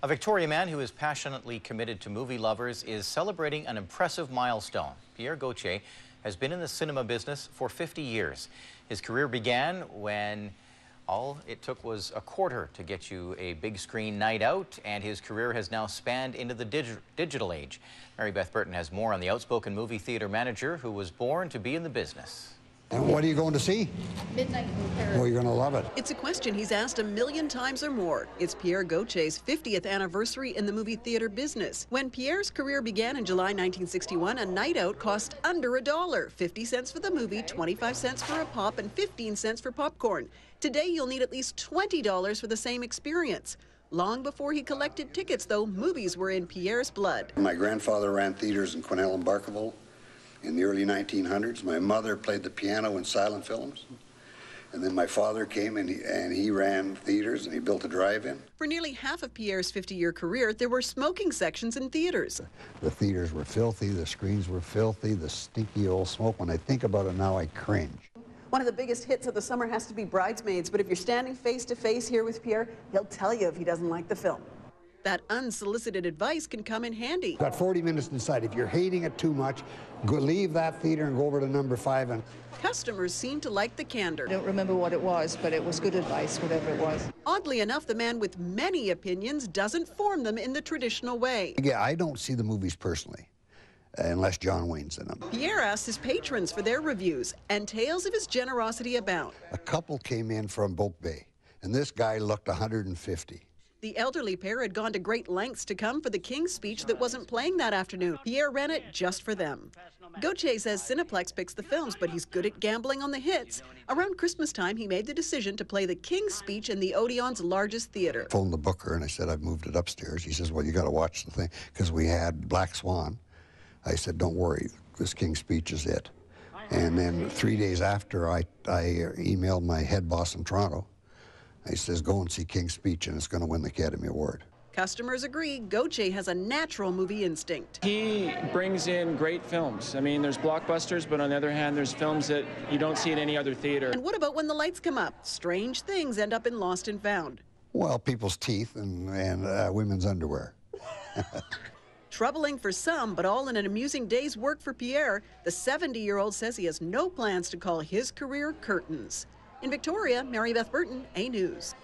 A Victoria man who is passionately committed to movie lovers is celebrating an impressive milestone. Pierre Gauthier has been in the cinema business for 50 years. His career began when all it took was a quarter to get you a big screen night out, and his career has now spanned into the digital age. Mary Beth Burton has more on the outspoken movie theater manager who was born to be in the business. And what are you going to see? Midnight in Paris. Well, you're going to love it. It's a question he's asked a million times or more. It's Pierre Gauthier's 50th anniversary in the movie theater business. When Pierre's career began in July 1961, a night out cost under $1. 50 cents for the movie, 25 cents for a pop, and 15 cents for popcorn. Today, you'll need at least $20 for the same experience. Long before he collected tickets, though, movies were in Pierre's blood. My grandfather ran theaters in Quesnel and Barkerville in the early 1900s. My mother played the piano in silent films. And then my father came and he ran theaters and he built a drive-in. For nearly half of Pierre's 50-year career, there were smoking sections in theaters. The theaters were filthy, the screens were filthy, the stinky old smoke. When I think about it now, I cringe. One of the biggest hits of the summer has to be Bridesmaids, but if you're standing face to face here with Pierre, he'll tell you if he doesn't like the film. That unsolicited advice can come in handy. Got 40 minutes to decide. If you're hating it too much, go leave that theater and go over to number 5. And customers seem to like the candor. I don't remember what it was, but it was good advice, whatever it was. Oddly enough, the man with many opinions doesn't form them in the traditional way. yeah, I don't see the movies personally, unless John Wayne's in them. Pierre asks his patrons for their reviews, and tales of his generosity abound. A couple came in from Boat Bay, and this guy looked 150. The elderly pair had gone to great lengths to come for the King's Speech that wasn't playing that afternoon. Pierre ran it just for them. Gauthier says Cineplex picks the films, but he's good at gambling on the hits. Around Christmas time, he made the decision to play the King's Speech in the Odeon's largest theater. I phoned the booker and I said, I've moved it upstairs. He says, well, you got to watch the thing, because we had Black Swan. I said, don't worry, this King's Speech is it. And then 3 days after, I emailed my head boss in Toronto. He says, go and see King's Speech, and it's going to win the Academy Award. Customers agree Gauthier has a natural movie instinct. He brings in great films. I mean, there's blockbusters, but on the other hand, there's films that you don't see in any other theater. And what about when the lights come up? Strange things end up in Lost and Found. Well, people's teeth and women's underwear. Troubling for some, but all in an amusing day's work for Pierre. The 70-year-old says he has no plans to call his career curtains. In Victoria, Mary Beth Burton, A News.